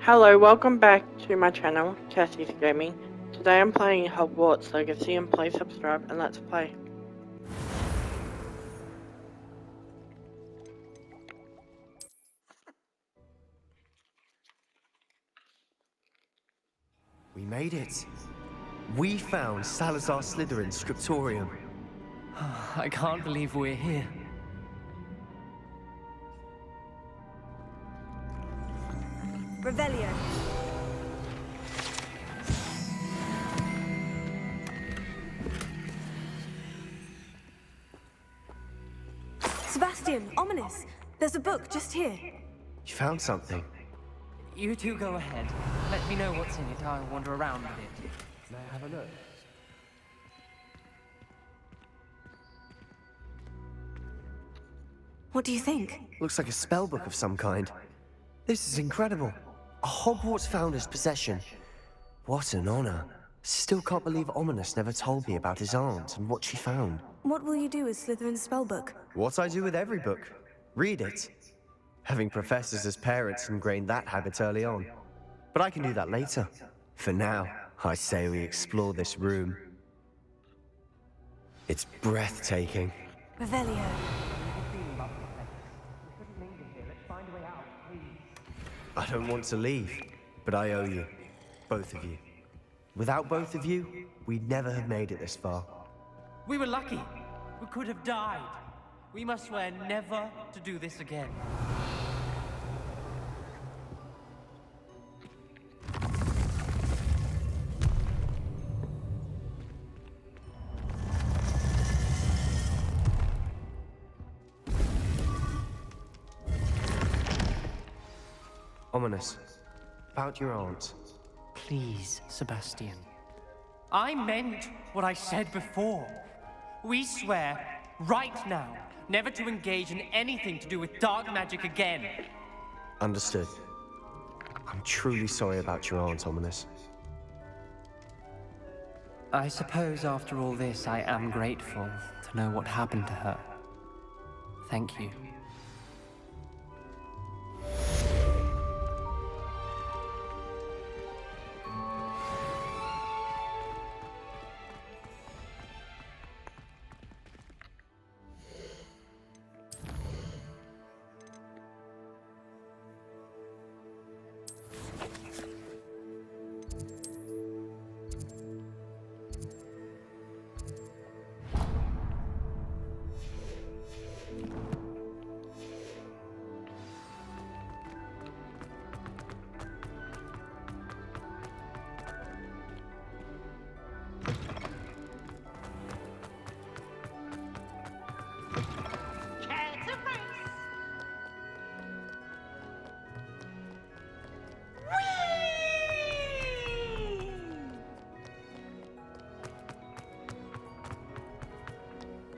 Hello, welcome back to my channel, Cassie's Gaming. Today I'm playing Hogwarts Legacy, and please subscribe and let's play. We made it. We found Salazar Slytherin's scriptorium. I can't believe we're here. Revelio. Sebastian, ominous. There's a book just here. You found something. You two go ahead. Let me know what's in it. I'll wander around with it. May I have a look? What do you think? Looks like a spellbook of some kind. This is incredible. A Hogwarts founder's possession. What an honor. Still can't believe Ominous never told me about his aunt and what she found. What will you do with Slytherin's spellbook? What I do with every book. Read it. Having professors as parents ingrained that habit early on. But I can do that later. For now, I say we explore this room. It's breathtaking. Revelio. I don't want to leave, but I owe you. Both of you. Without both of you, we'd never have made it this far. We were lucky. We could have died. We must swear never to do this again. Ominous. About your aunt. Please, Sebastian. I meant what I said before. We swear, right now, never to engage in anything to do with dark magic again. Understood. I'm truly sorry about your aunt, Ominous. I suppose after all this, I am grateful to know what happened to her. Thank you.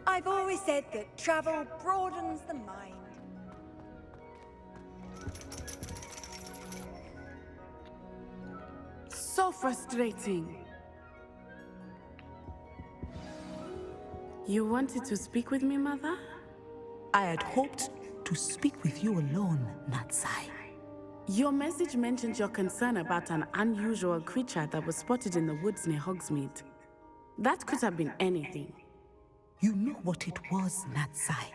I've always said that travel broadens the mind. So frustrating. You wanted to speak with me, Mother? I had hoped to speak with you alone, Natsai. Your message mentioned your concern about an unusual creature that was spotted in the woods near Hogsmeade. That could have been anything. You know what it was, Natsai.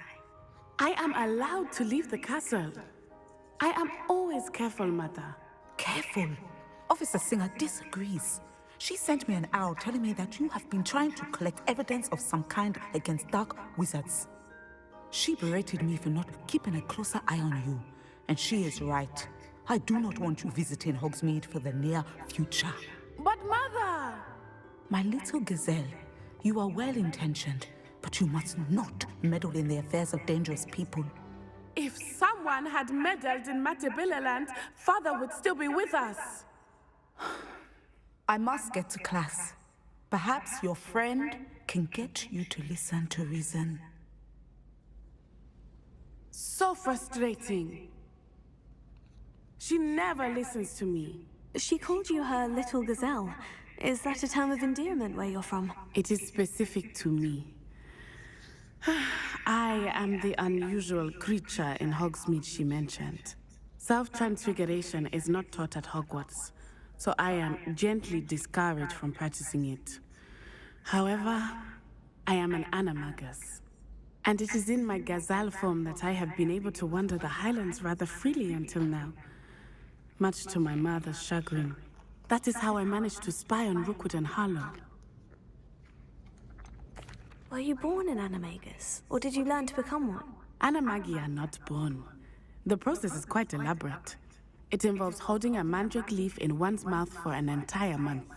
I am allowed to leave the castle. I am always careful, Mother. Careful. Officer Singer disagrees. She sent me an owl telling me that you have been trying to collect evidence of some kind against dark wizards. She berated me for not keeping a closer eye on you, and she is right. I do not want you visiting Hogsmeade for the near future. But Mother! My little gazelle, you are well-intentioned, but you must not meddle in the affairs of dangerous people. If someone had meddled in Matabeleland, Father would still be with us. I must get to class. Perhaps your friend can get you to listen to reason. So frustrating. She never listens to me. She called you her little gazelle. Is that a term of endearment where you're from? It is specific to me. I am the unusual creature in Hogsmeade she mentioned. Self-transfiguration is not taught at Hogwarts, so I am gently discouraged from practicing it. However, I am an animagus, and it is in my gazelle form that I have been able to wander the Highlands rather freely until now, much to my mother's chagrin. That is how I managed to spy on Rookwood and Harlow. Were you born an animagus, or did you learn to become one? Animagi are not born. The process is quite elaborate. It involves holding a mandrake leaf in one's mouth for an entire month,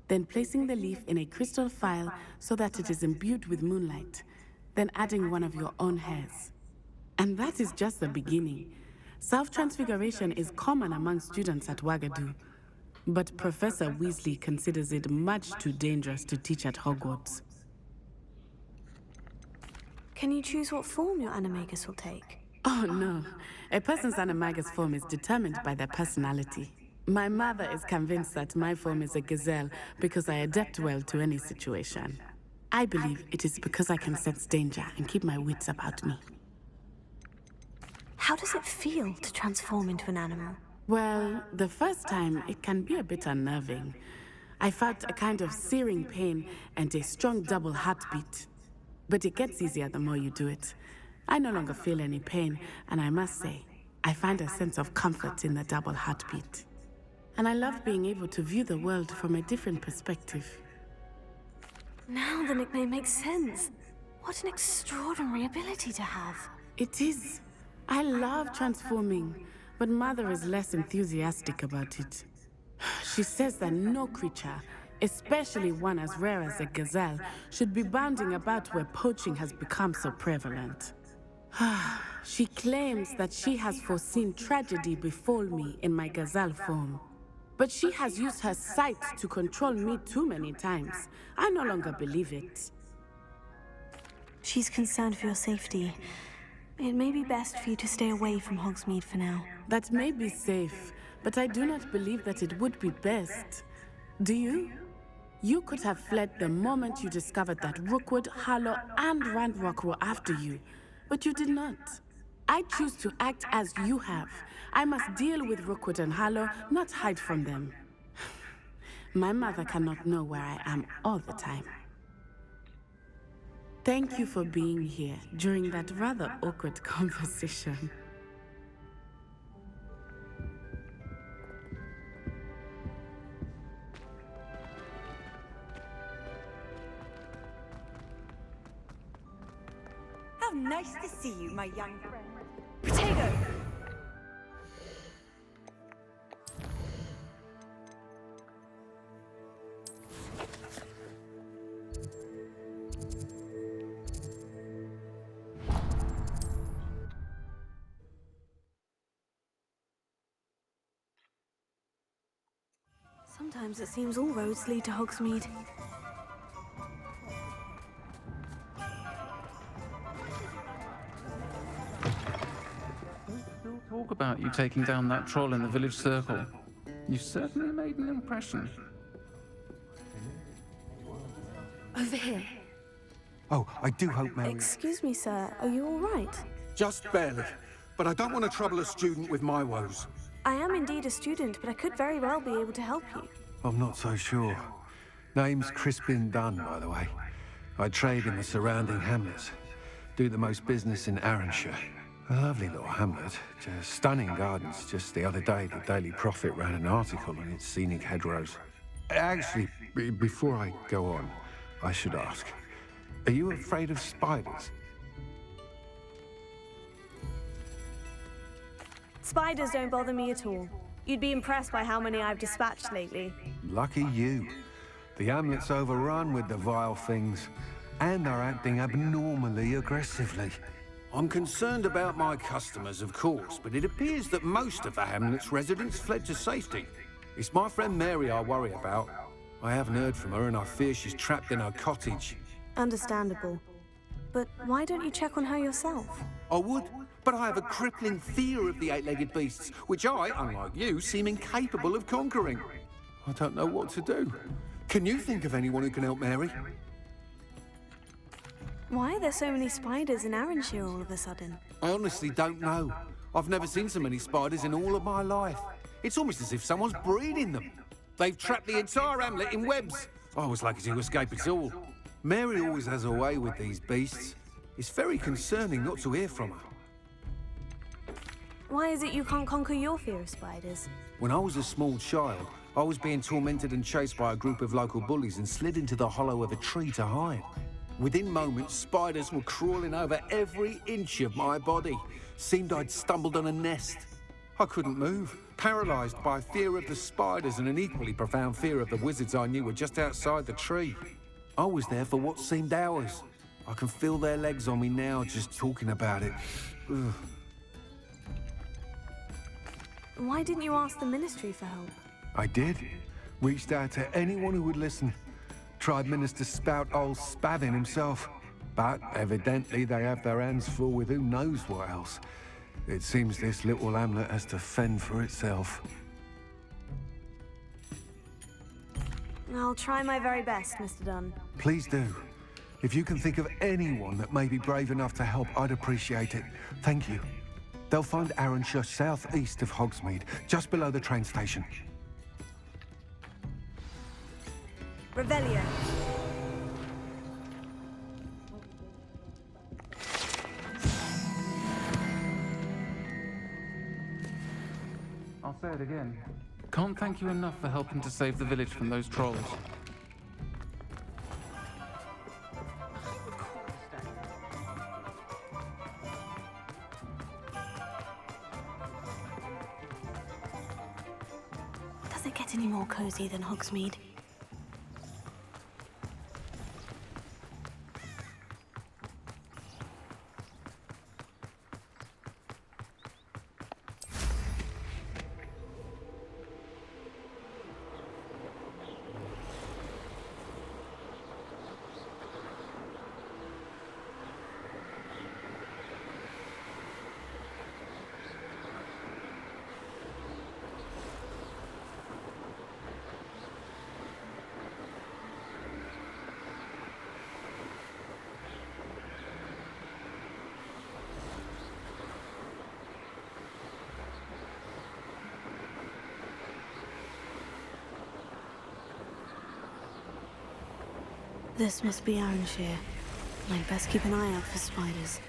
then placing the leaf in a crystal phial so that it is imbued with moonlight, then adding one of your own hairs. And that is just the beginning. Self-transfiguration is common among students at Wagadu, but Professor Weasley considers it much too dangerous to teach at Hogwarts. Can you choose what form your animagus will take? Oh no, a person's animagus form is determined by their personality. My mother is convinced that my form is a gazelle because I adapt well to any situation. I believe it is because I can sense danger and keep my wits about me. How does it feel to transform into an animal? Well, the first time it can be a bit unnerving. I felt a kind of searing pain and a strong double heartbeat. But it gets easier the more you do it. I no longer feel any pain, and I must say, I find a sense of comfort in the double heartbeat. And I love being able to view the world from a different perspective. Now the nickname makes sense. What an extraordinary ability to have. It is. I love transforming, but Mother is less enthusiastic about it. She says that no creature, especially one as rare as a gazelle, should be bounding about where poaching has become so prevalent. She claims that she has foreseen tragedy befall me in my gazelle form. But she has used her sight to control me too many times. I no longer believe it. She's concerned for your safety. It may be best for you to stay away from Hogsmeade for now. That may be safe, but I do not believe that it would be best. Do you? You could have fled the moment you discovered that Rookwood, Harlow, and Ranrock were after you, but you did not. I choose to act as you have. I must deal with Rookwood and Harlow, not hide from them. My mother cannot know where I am all the time. Thank you for being here during that rather awkward conversation. How nice to see you, my young friend. Potato! Sometimes it seems all roads lead to Hogsmeade. Talk about you taking down that troll in the village circle. You certainly made an impression. Over here. Oh, I do hope Mary... Excuse me, sir. Are you all right? Just barely. But I don't want to trouble a student with my woes. I am indeed a student, but I could very well be able to help you. I'm not so sure. Name's Crispin Dunn, by the way. I trade in the surrounding hamlets. Do the most business in Arranshire. A lovely little hamlet. Just stunning gardens. Just the other day, the Daily Prophet ran an article on its scenic hedgerows. Actually, before I go on, I should ask. Are you afraid of spiders? Spiders don't bother me at all. You'd be impressed by how many I've dispatched lately. Lucky you. The hamlet's overrun with the vile things, and they're acting abnormally aggressively. I'm concerned about my customers, of course, but it appears that most of the hamlet's residents fled to safety. It's my friend Mary I worry about. I haven't heard from her, and I fear she's trapped in her cottage. Understandable. But why don't you check on her yourself? I would, but I have a crippling fear of the eight-legged beasts, which I, unlike you, seem incapable of conquering. I don't know what to do. Can you think of anyone who can help Mary? Why are there so many spiders in Arranshire all of a sudden? I honestly don't know. I've never seen so many spiders in all of my life. It's almost as if someone's breeding them. They've trapped the entire hamlet in webs. I was lucky to escape it all. Mary always has a way with these beasts. It's very concerning not to hear from her. Why is it you can't conquer your fear of spiders? When I was a small child, I was being tormented and chased by a group of local bullies and slid into the hollow of a tree to hide. Within moments, spiders were crawling over every inch of my body. Seemed I'd stumbled on a nest. I couldn't move, paralysed by fear of the spiders and an equally profound fear of the wizards I knew were just outside the tree. I was there for what seemed hours. I can feel their legs on me now just talking about it. Ugh. Why didn't you ask the ministry for help? I did. Reached out to anyone who would listen. Tried Minister Spout old Spavin himself. But evidently they have their hands full with who knows what else. It seems this little hamlet has to fend for itself. I'll try my very best, Mr. Dunn. Please do. If you can think of anyone that may be brave enough to help, I'd appreciate it. Thank you. They'll find Arrowshire southeast of Hogsmeade, just below the train station. Revelio. I'll say it again. Can't thank you enough for helping to save the village from those trolls. Does it get any more cozy than Hogsmeade? This must be Arrowshire. I'd best keep an eye out for spiders.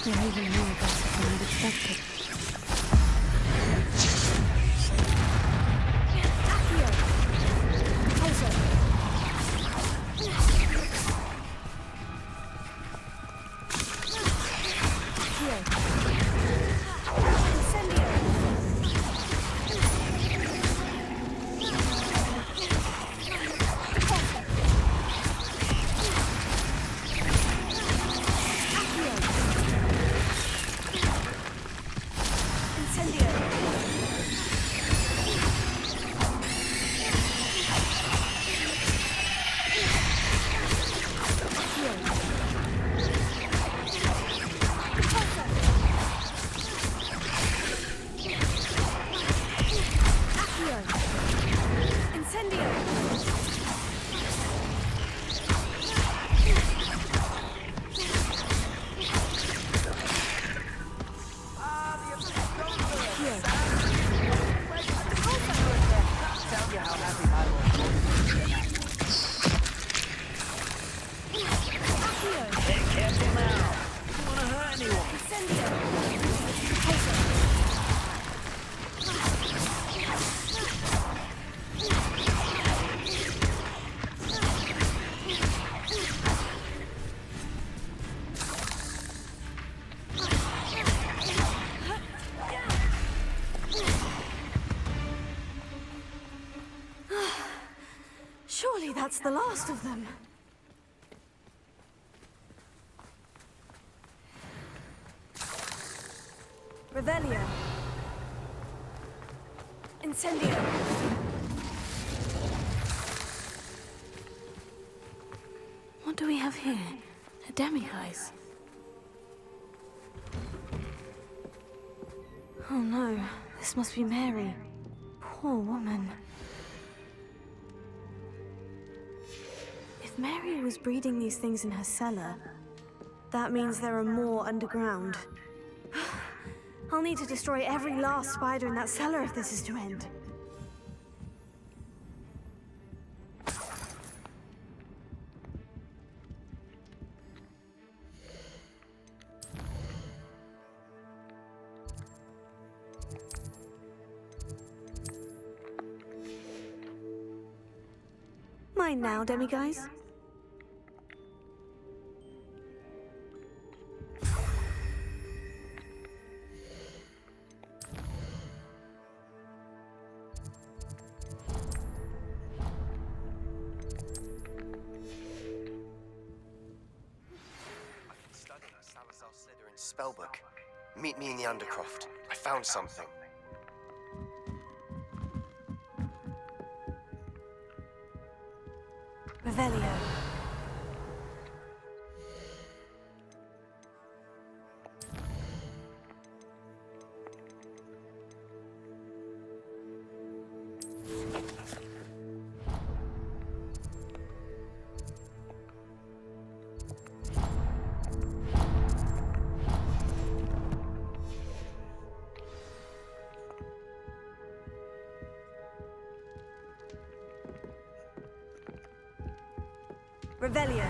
They're even more aggressive than I'd expected. Surely that's the last of them. Revelio. Incendio. What do we have here? A demiguise. Oh no, this must be Mary. Poor woman. If Mary was breeding these things in her cellar, that means there are more underground. I'll need to destroy every last spider in that cellar if this is to end. Mine now, demiguise. Spellbook. Meet me in the Undercroft. I found something. Revelio. Revelio.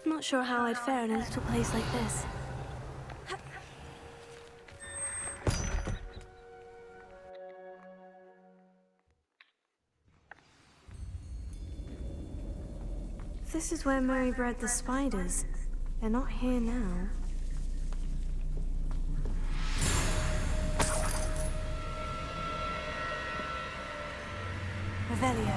Not sure how I'd fare in a little place like this. This is where Mary bred the spiders. They're not here now. Revelio.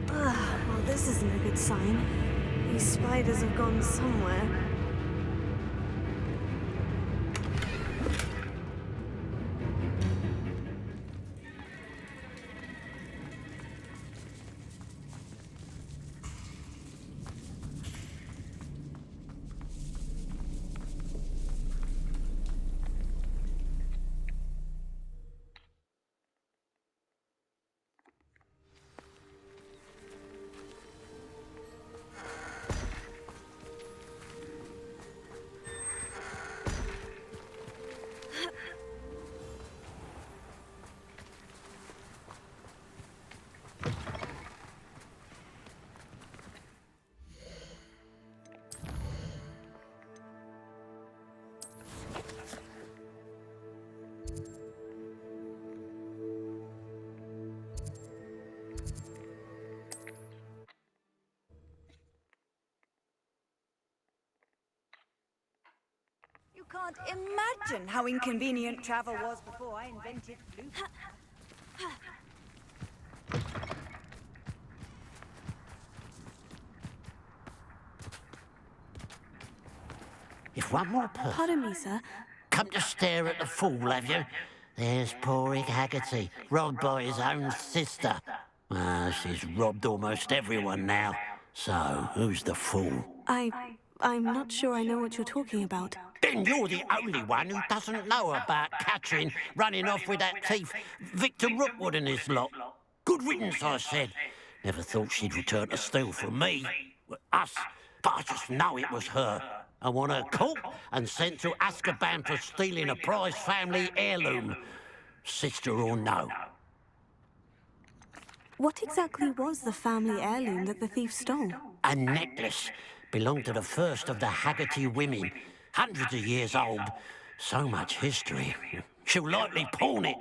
Well, this isn't a good sign. These spiders have gone somewhere. You can't imagine how inconvenient travel was before I invented Bluetooth. If one more person... Pardon me, sir. Come to stare at the fool, have you? There's poor Ig Haggerty, robbed by his own sister. She's robbed almost everyone now. So, who's the fool? I'm not sure I know what you're talking about. Then you're the only one who doesn't know about Catherine running off with that thief, Victor Rookwood and his lot. Good riddance, I said. Never thought she'd return to steal from me. Us. But I just know it was her. I want her caught and sent to Azkaban for stealing a prized family heirloom. Sister or no. What exactly was the family heirloom that the thief stole? A necklace. Belonged to the first of the Haggerty women. Hundreds of years old. So much history. She'll likely pawn it.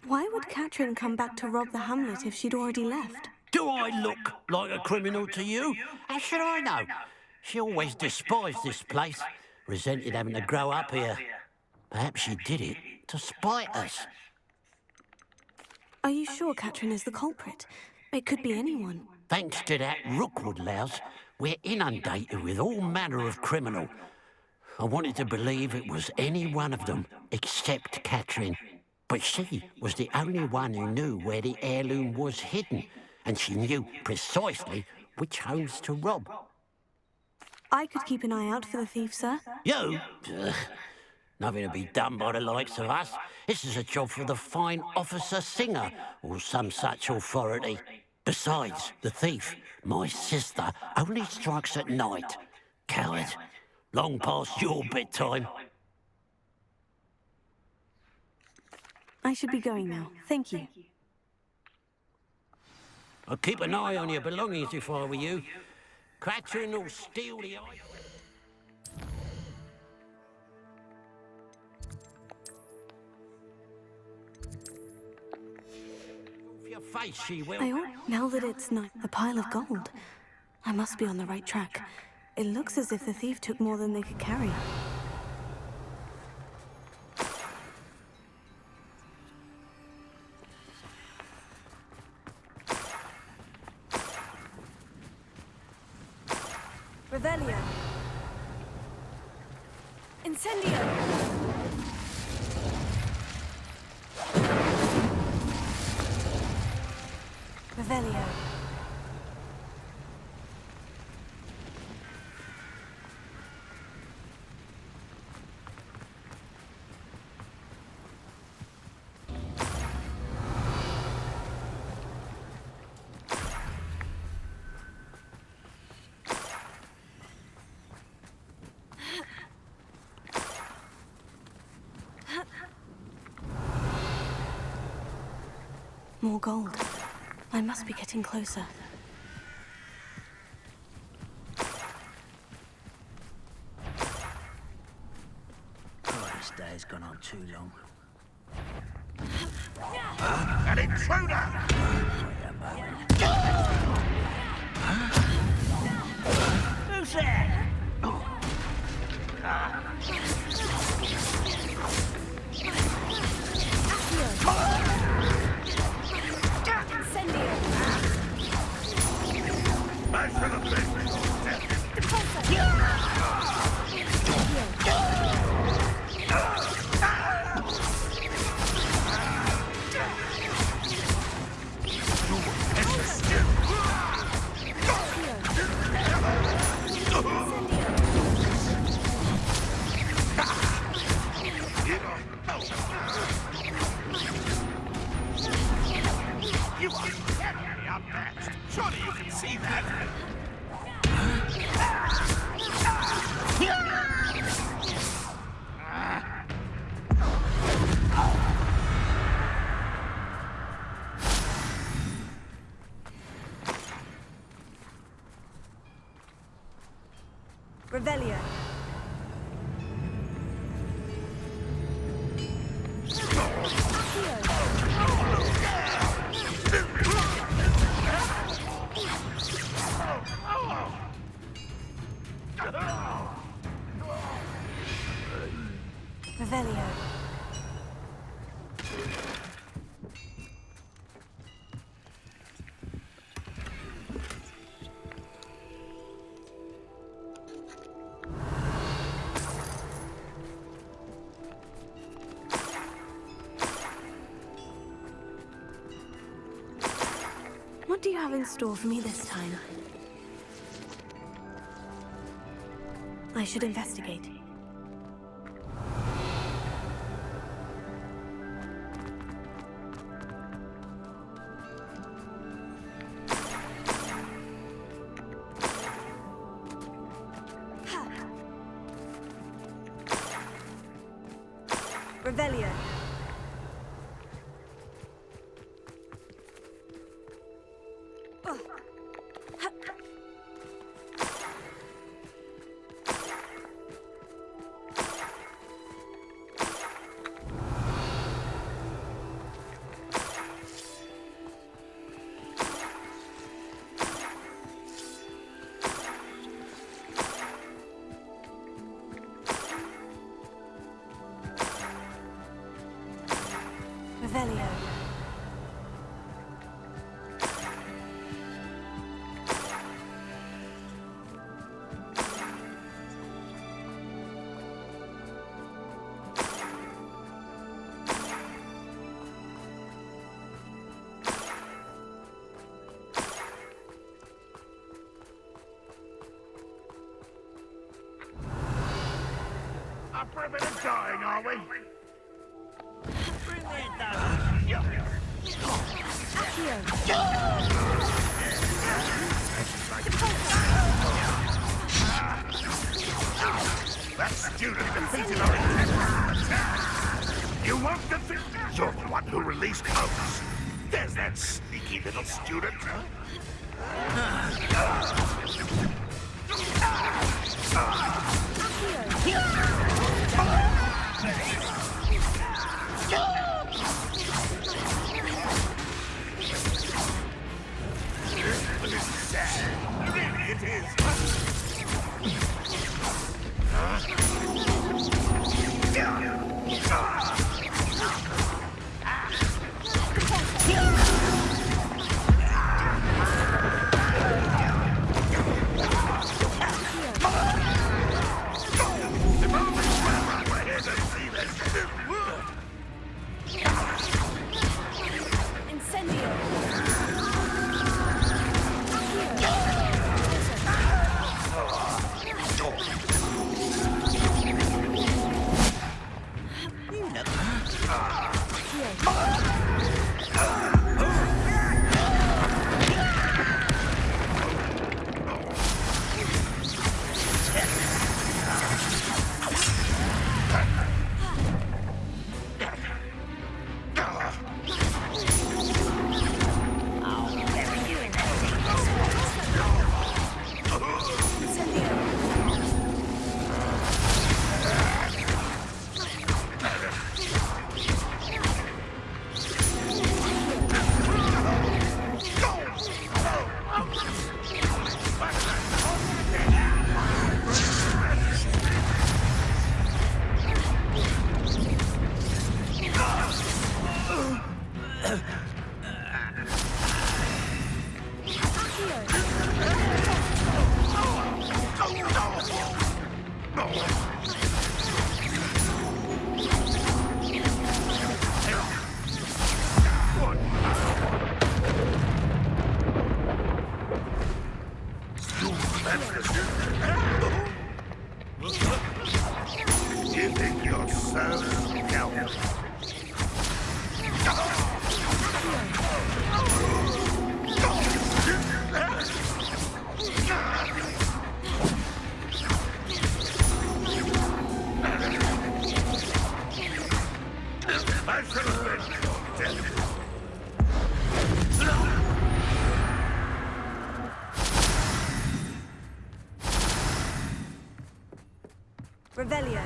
Why would Katrin come back to rob the hamlet if she'd already left? Do I look like a criminal to you? How should I know? She always despised this place, resented having to grow up here. Perhaps she did it to spite us. Are you sure Katrin is the culprit? It could be anyone. Thanks to that Rookwood louse, we're inundated with all manner of criminal. I wanted to believe it was any one of them, except Katrin. But she was the only one who knew where the heirloom was hidden, and she knew precisely which homes to rob. I could keep an eye out for the thief, sir. You? Nothing to be done by the likes of us. This is a job for the fine officer Singer, or some such authority. Besides, the thief, my sister, only strikes at night. Coward. Long past your bedtime. I should be going now. Thank you. I'd keep an eye on your belongings if I were you. Katrin will steal the eye. Off your face, she will. Now that it's not a pile of gold, I must be on the right track. It looks as if the thief took more than they could carry. Revelio. Incendio. Revelio. More gold. I must be getting closer. Oh, this day's gone on too long. An intruder! Who's there? You are terribly outmatched. Surely you can see that. Revelio. Revelio. What do you have in store for me this time? I should investigate. Revelio. Revelio. Up for a bit of dying, are we? Bring me a dose. That student defeated our intent. You won't defeat me. You're the one who released Holmes. There's that sneaky little student. Really, it is. You think you're so helpless? I should have been dead. Revelio.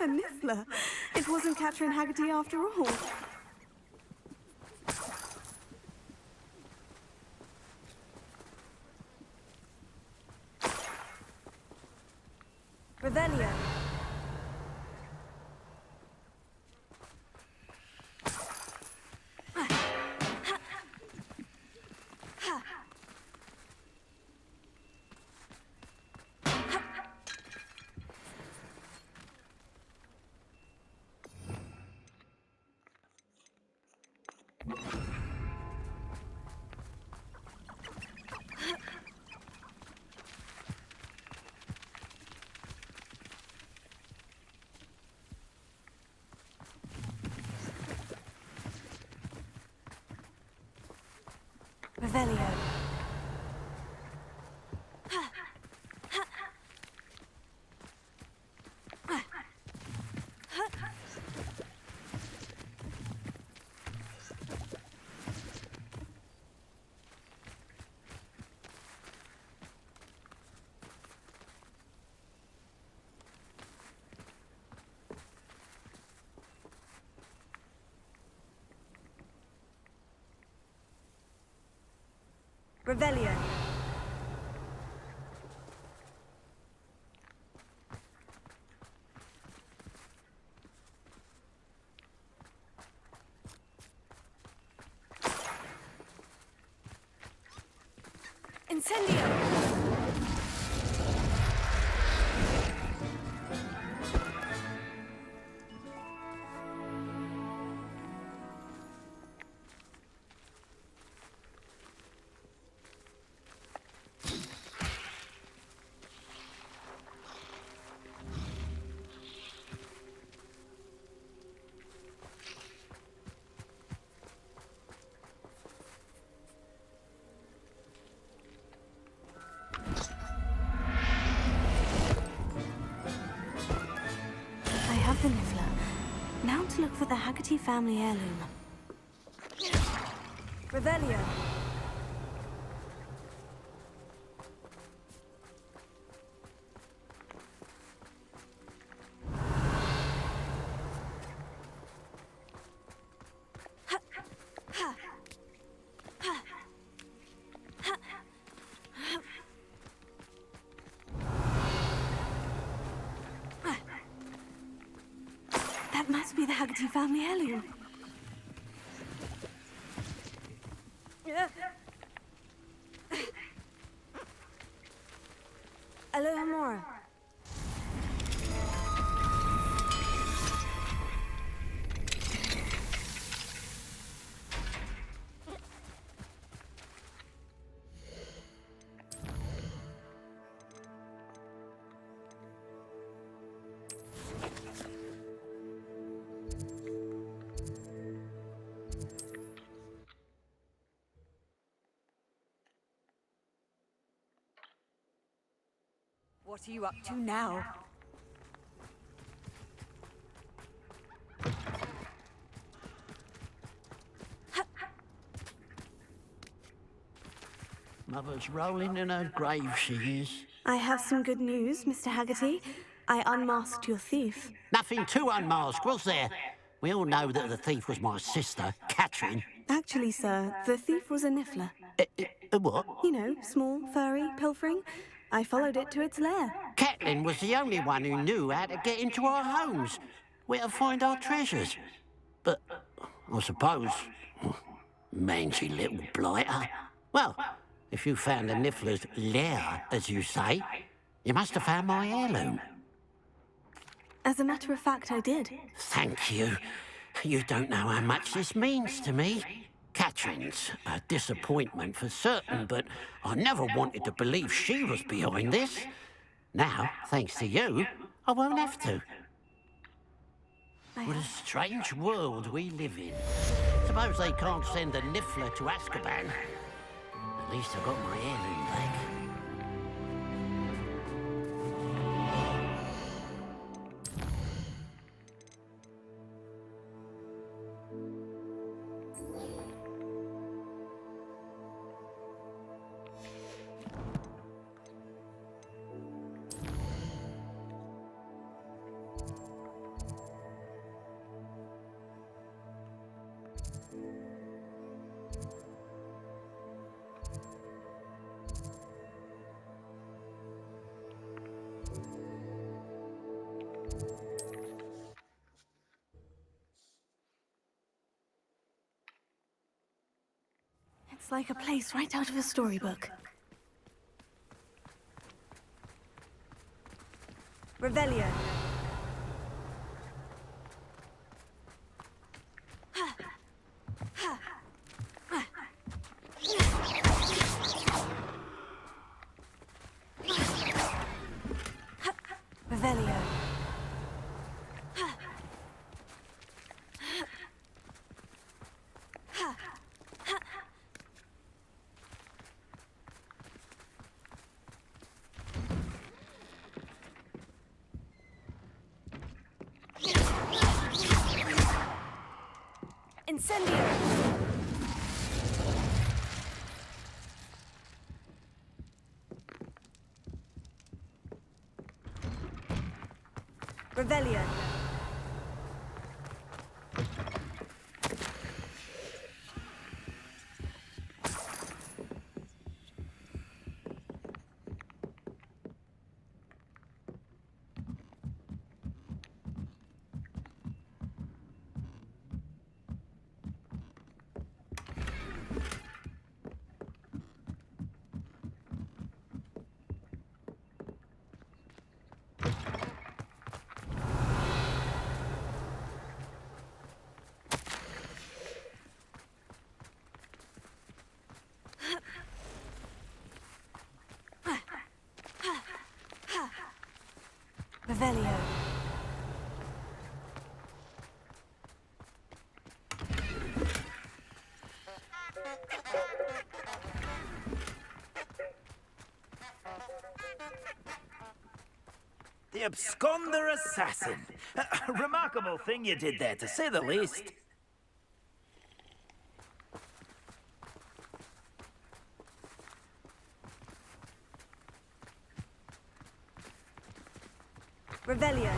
A Niffler. It wasn't Catherine Haggerty after all. Revelio. Revelio. Revelio. Incendio. I have the Niffler. Now to look for the Haggerty family heirloom. Revelio. That must be the Haggerty family heirloom. Alohomora. What are you up to now? Mother's rolling in her grave, she is. I have some good news, Mr. Haggerty. I unmasked your thief. Nothing to unmask, was there? We all know that the thief was my sister, Catherine. Actually, sir, the thief was a Niffler. A what? You know, small, furry, pilfering. I followed it to its lair. Catelyn was the only one who knew how to get into our homes, where to find our treasures. But, I suppose, mangy little blighter. Well, if you found the Niffler's lair, as you say, you must have found my heirloom. As a matter of fact, I did. Thank you. You don't know how much this means to me. Catherine's a disappointment for certain, but I never wanted to believe she was behind this. Now, thanks to you, I won't have to. What a strange world we live in. Suppose they can't send a Niffler to Azkaban. At least I got my heirloom back. It's like a place right out of a storybook. Revelio. Revelio. Incendio! Rebellion. Revelio. The absconder assassin. A remarkable thing you did there, to say the least. Revelio.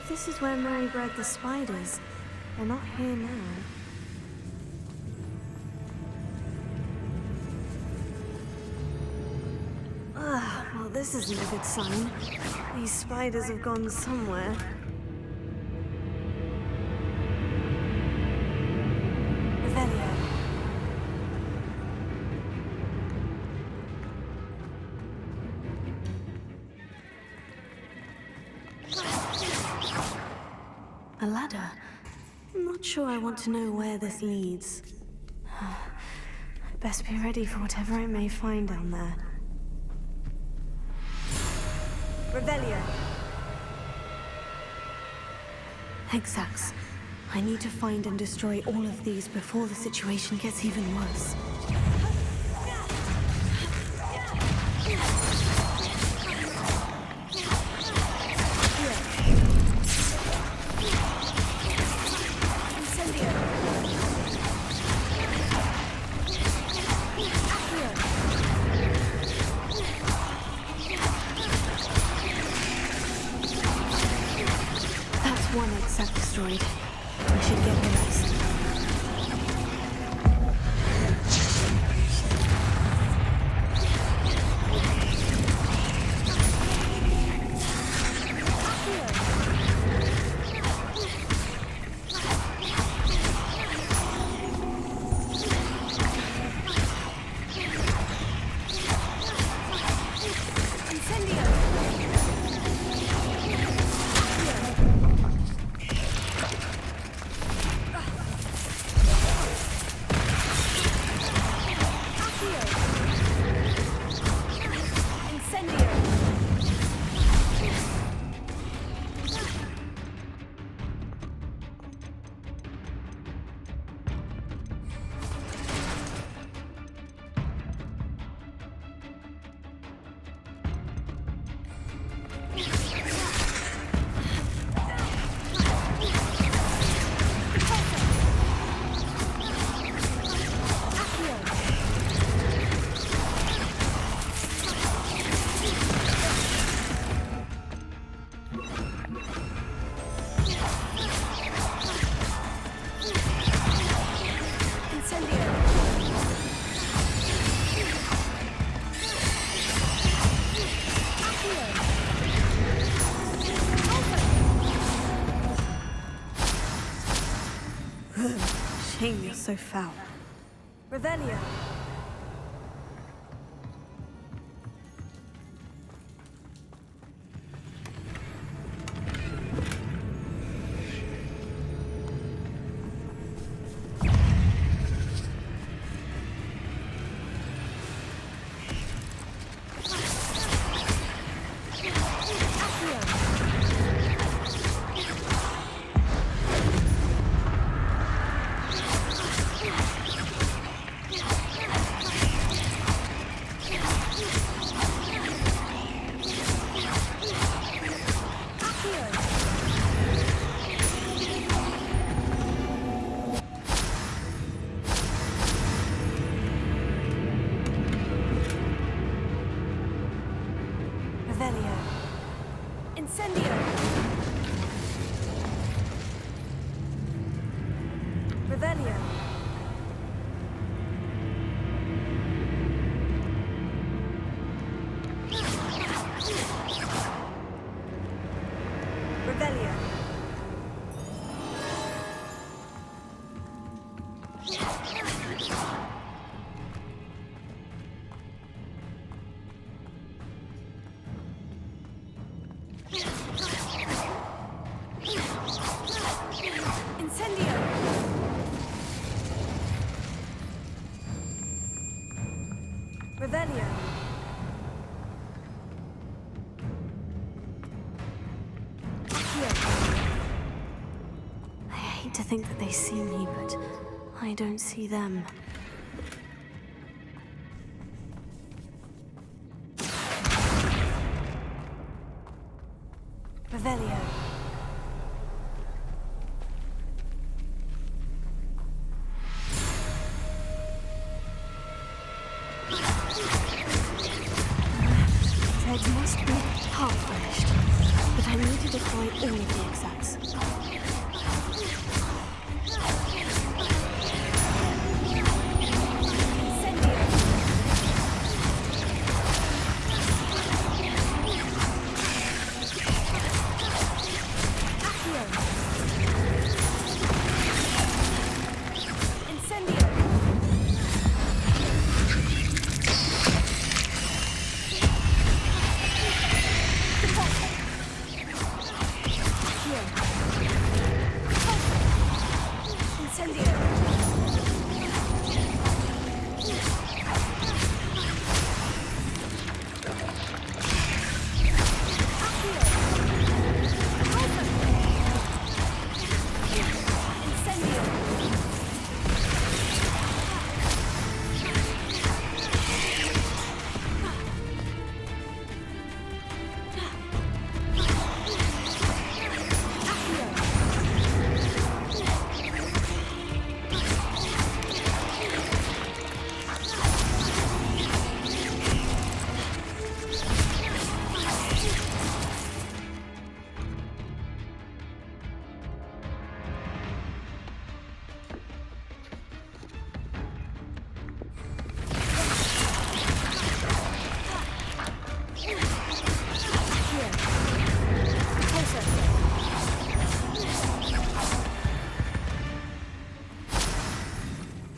This is where Mary bred the spiders. They're not here now. Ugh, well, this isn't a good sign. These spiders have gone somewhere. Revelio. A ladder. I'm not sure I want to know where this leads. I'd best be ready for whatever I may find down there. Revelio. Exacts. I need to find and destroy all of these before the situation gets even worse. One exact destroyed. I should get the rest. Shame you're so foul. Revelio. Revelio. Revelio. Incendio. Revelio. I hate to think that they see me, but I don't see them. Revelio. Eggs must be half finished, but I need to destroy all of the exacts.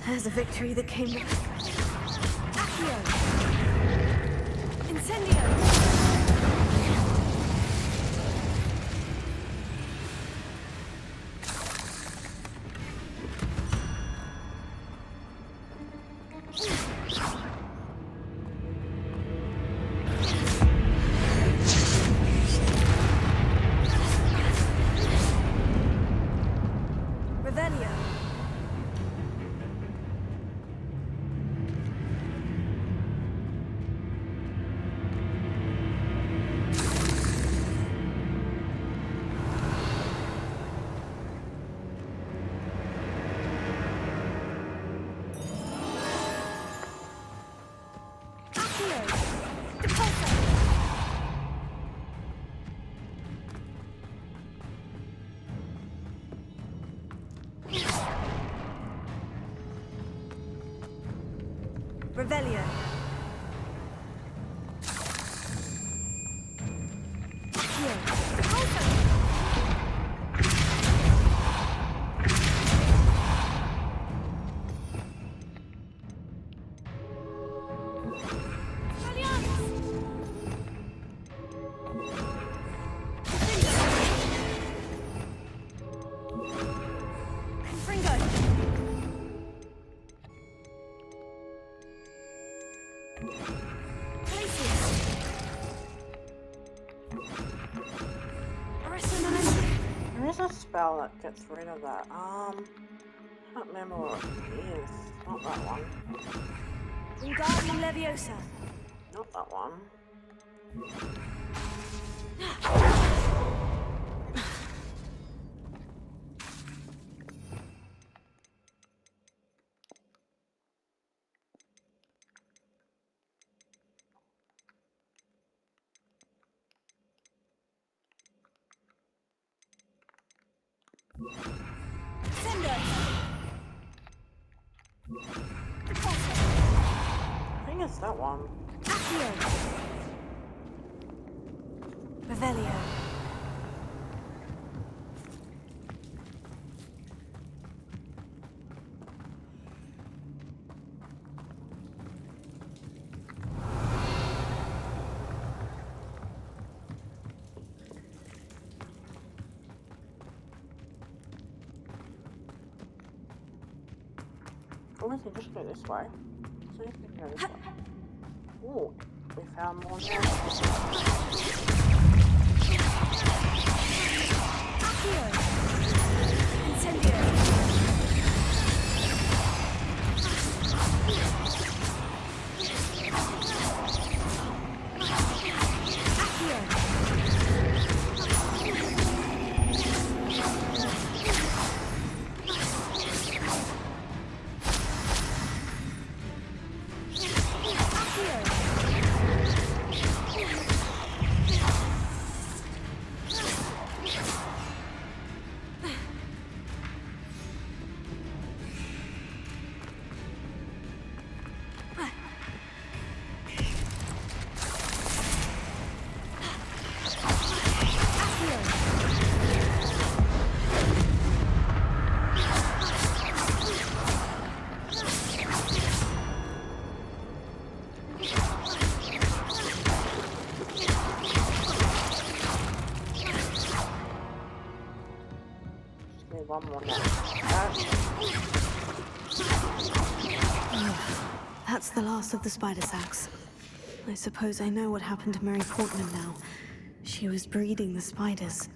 There's a victory that came with Accio! Incendio! Revelio. Revelio. There is a spell that gets rid of that. Can't remember what it is. Not that one. Wingardium Leviosa. Not that one. Where's that one? Accio. Revelio. Or is it just go this way? So you can go this way. Ooh, we found more now. One more now. That's the last of the spider sacks. I suppose I know what happened to Mary Portman now. She was breeding the spiders.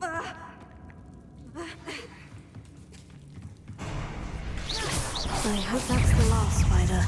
I hope that's the last spider.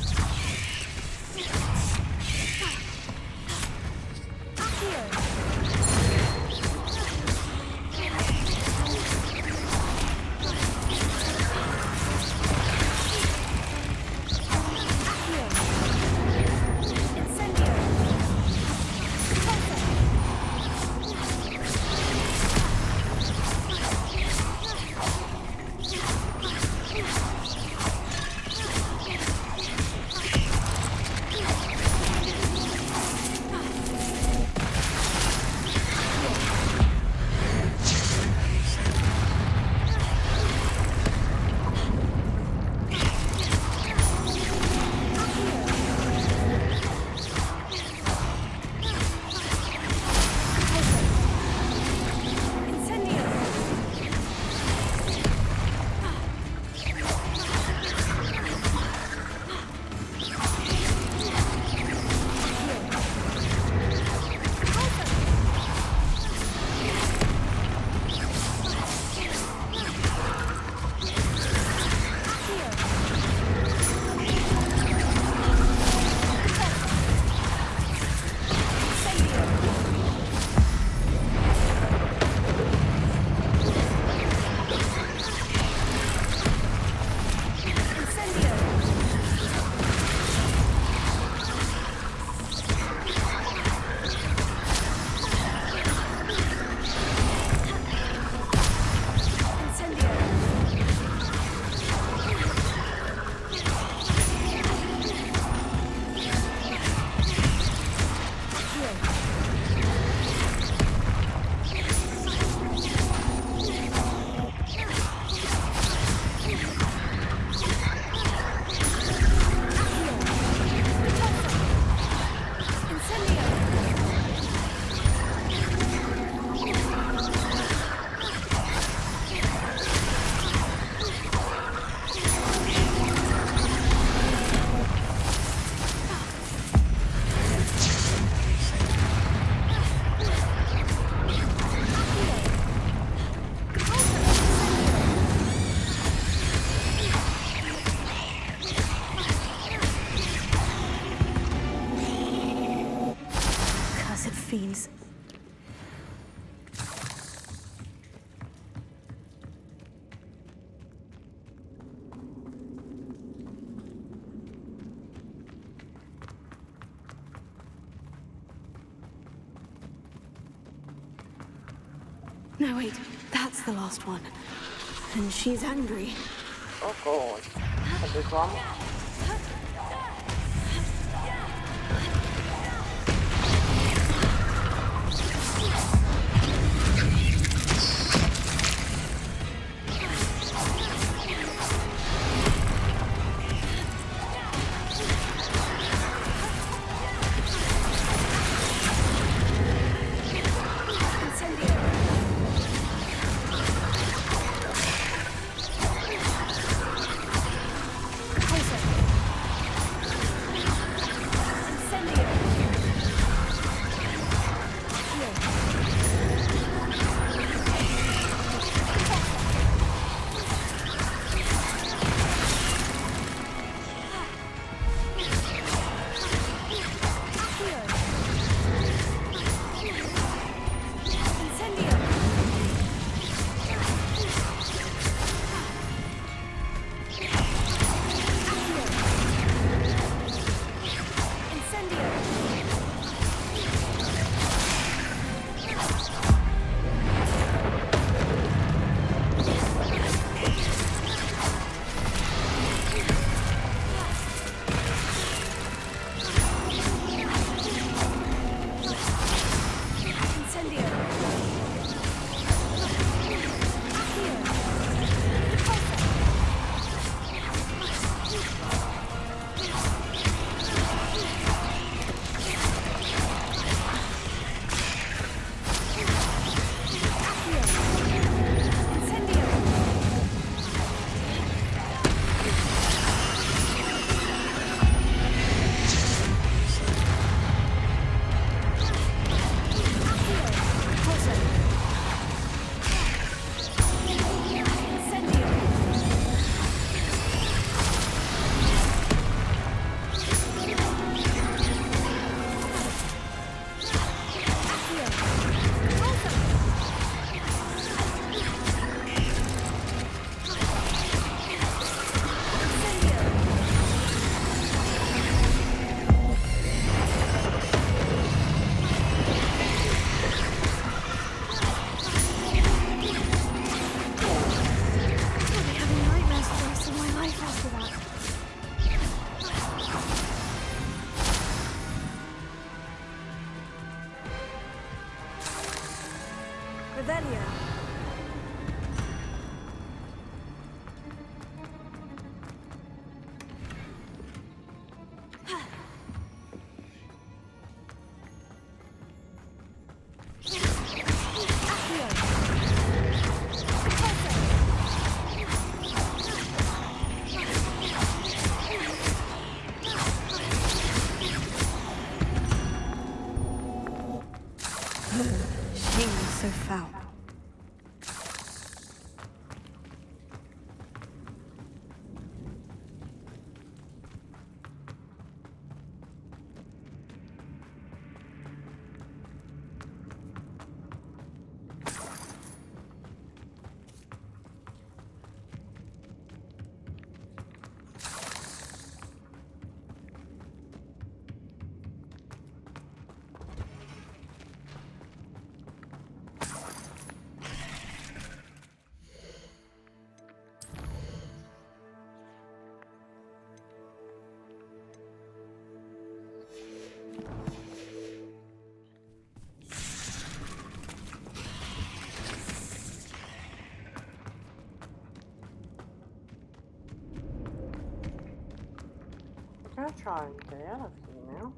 Fiends. No, wait. That's the last one. And she's angry. Oh god. A big one. She was so foul. I'm gonna try and get out of here now.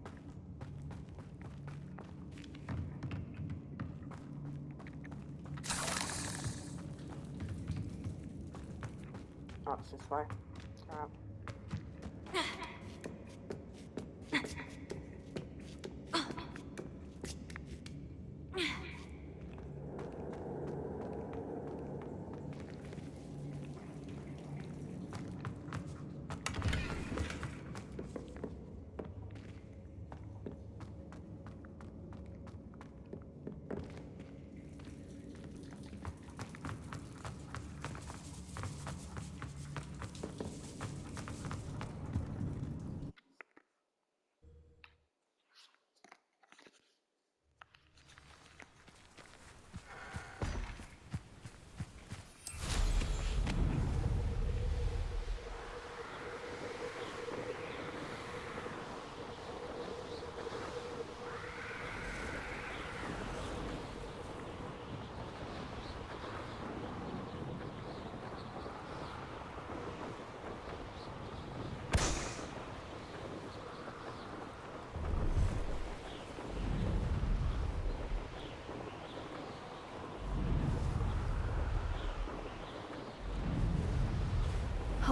Oh, it's this way. Crap.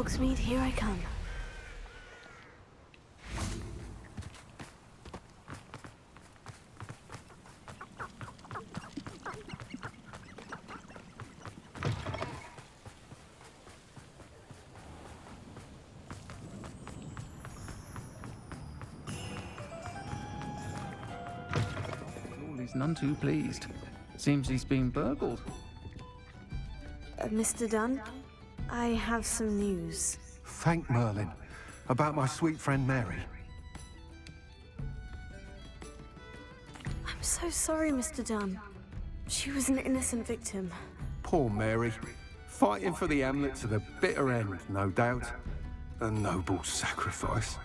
Hogsmeade, here I come. He's none too pleased. Seems he's been burgled. Mr. Dunn, I have some news. Thank Merlin. About my sweet friend Mary. I'm so sorry, Mr. Dunn. She was an innocent victim. Poor Mary. Fighting for the Hamlet to the bitter end, no doubt. A noble sacrifice.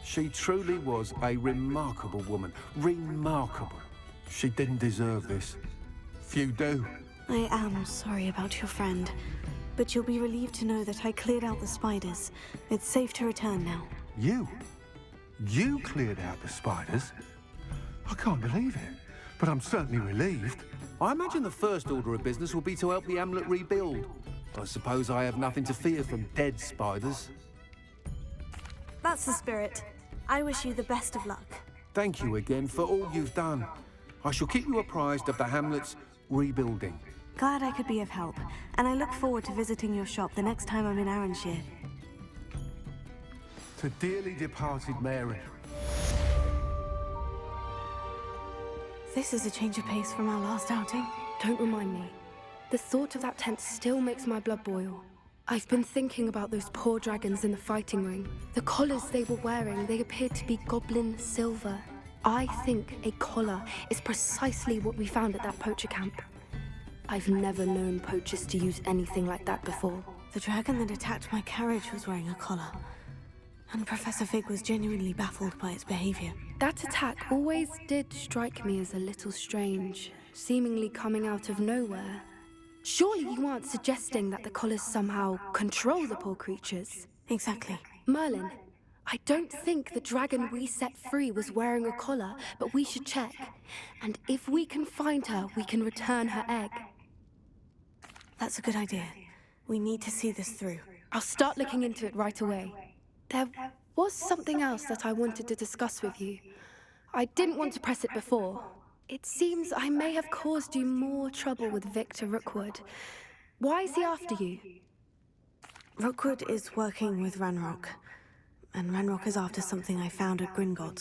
She truly was a remarkable woman. Remarkable. She didn't deserve this. Few do. I am sorry about your friend, but you'll be relieved to know that I cleared out the spiders. It's safe to return now. You? You cleared out the spiders? I can't believe it, but I'm certainly relieved. I imagine the first order of business will be to help the Hamlet rebuild. I suppose I have nothing to fear from dead spiders. That's the spirit. I wish you the best of luck. Thank you again for all you've done. I shall keep you apprised of the Hamlet's rebuilding. Glad I could be of help, and I look forward to visiting your shop the next time I'm in Arranshire. To dearly departed Mary. This is a change of pace from our last outing. Don't remind me. The thought of that tent still makes my blood boil. I've been thinking about those poor dragons in the fighting ring. The collars they were wearing, they appeared to be goblin silver. I think a collar is precisely what we found at that poacher camp. I've never known poachers to use anything like that before. The dragon that attacked my carriage was wearing a collar, and Professor Fig was genuinely baffled by its behavior. That attack always did strike me as a little strange, seemingly coming out of nowhere. Surely you aren't suggesting that the collars somehow control the poor creatures? Exactly. Merlin, I don't think the dragon we set free was wearing a collar, but we should check. And if we can find her, we can return her egg. That's a good idea. We need to see this through. I'll start looking into it right away. There was something else that I wanted to discuss with you. I didn't want to press it before. It seems I may have caused you more trouble with Victor Rookwood. Why is he after you? Rookwood is working with Ranrock, and Ranrock is after something I found at Gringotts.